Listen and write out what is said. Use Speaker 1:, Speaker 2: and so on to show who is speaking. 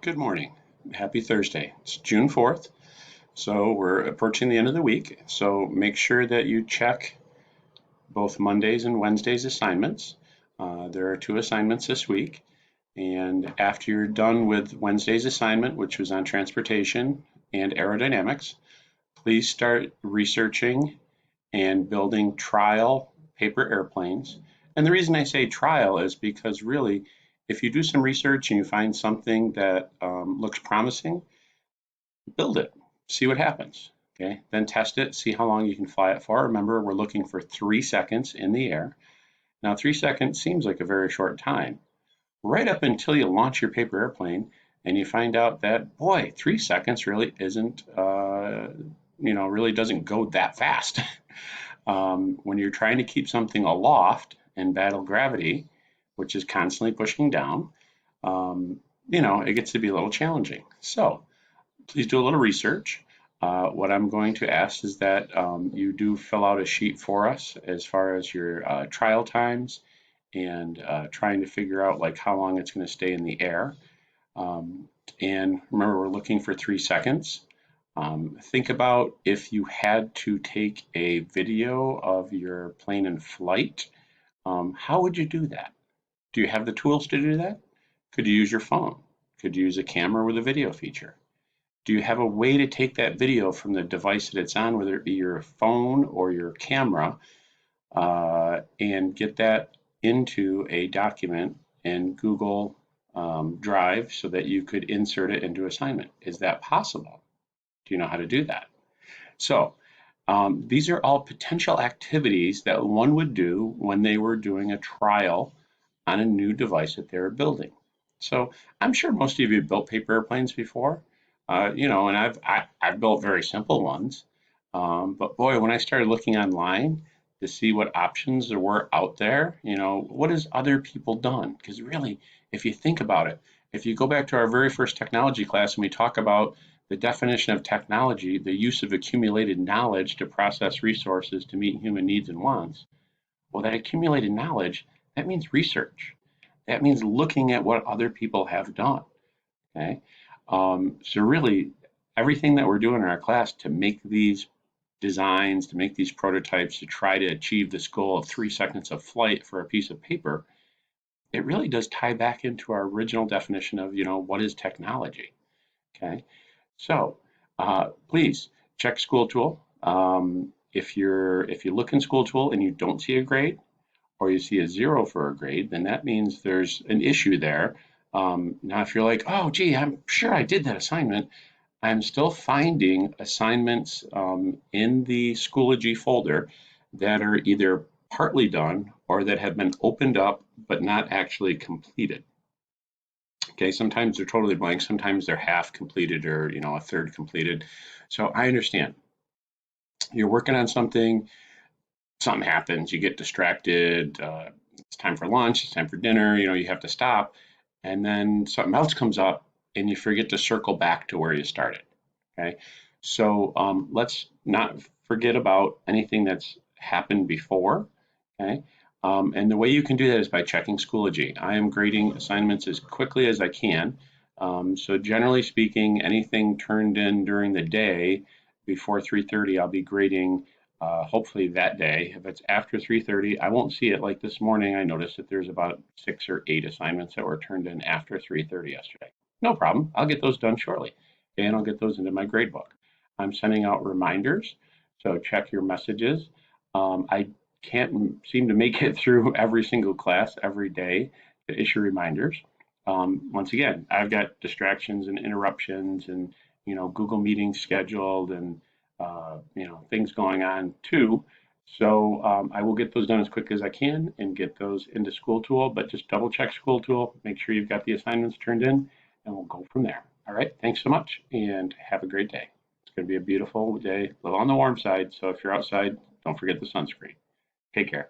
Speaker 1: Good morning. Happy Thursday. It's June 4th, so we're approaching the end of the week. So make sure that you check both Mondays and Wednesdays assignments. There are two assignments this week. And after you're done with Wednesday's assignment, which was on transportation and aerodynamics, please start researching and building trial paper airplanes. And the reason I say trial is because really, if you do some research and you find something that looks promising, build it, see what happens. Okay, then test it, see how long you can fly it for. Remember, we're looking for 3 seconds in the air. Now, 3 seconds seems like a very short time, right up until you launch your paper airplane and you find out that, boy, 3 seconds really isn't, really doesn't go that fast. When you're trying to keep something aloft in battle gravity, which is constantly pushing down, it gets to be a little challenging. So please do a little research. What I'm going to ask is that you do fill out a sheet for us as far as your trial times and trying to figure out like how long it's going to stay in the air. And remember, we're looking for 3 seconds. Think about if you had to take a video of your plane in flight, how would you do that? Do you have the tools to do that? Could you use your phone? Could you use a camera with a video feature? Do you have a way to take that video from the device that it's on, whether it be your phone or your camera, and get that into a document in Google Drive so that you could insert it into assignment? Is that possible? Do you know how to do that? So these are all potential activities that one would do when they were doing a trial on a new device that they were building. So I'm sure most of you have built paper airplanes before, and I've built very simple ones. But boy, when I started looking online to see what options there were out there, what has other people done? Because really, if you think about it, if you go back to our very first technology class and we talk about the definition of technology, the use of accumulated knowledge to process resources to meet human needs and wants, well, that accumulated knowledge, that means research. That means looking at what other people have done. Okay. So really, everything that we're doing in our class to make these designs, to make these prototypes, to try to achieve this goal of 3 seconds of flight for a piece of paper, it really does tie back into our original definition of, what is technology. Okay. So please check School Tool. If you look in School Tool and you don't see a grade, or you see a 0 for a grade, then that means there's an issue there. Now, if you're like, oh, gee, I'm sure I did that assignment, I'm still finding assignments in the Schoology folder that are either partly done or that have been opened up but not actually completed. Okay, sometimes they're totally blank, sometimes they're half completed or a third completed. So I understand. You're working on something happens, you get distracted, it's time for lunch, it's time for dinner, you have to stop, and then something else comes up and you forget to circle back to where you started. Okay, so let's not forget about anything that's happened before. Okay, and the way you can do that is by checking Schoology. I am grading assignments as quickly as I can. So generally speaking, anything turned in during the day before 3:30, I'll be grading hopefully that day. If it's after 3:30, I won't see it. Like this morning, I noticed that there's about 6 or 8 assignments that were turned in after 3:30 yesterday. No problem. I'll get those done shortly, and I'll get those into my grade book. I'm sending out reminders, so check your messages. I can't seem to make it through every single class every day to issue reminders. Once again, I've got distractions and interruptions and Google meetings scheduled and things going on too. So I will get those done as quick as I can and get those into School Tool, but just double check School Tool, make sure you've got the assignments turned in, and we'll go from there. All right, thanks so much and have a great day. It's going to be a beautiful day, a little on the warm side, so if you're outside, don't forget the sunscreen. Take care.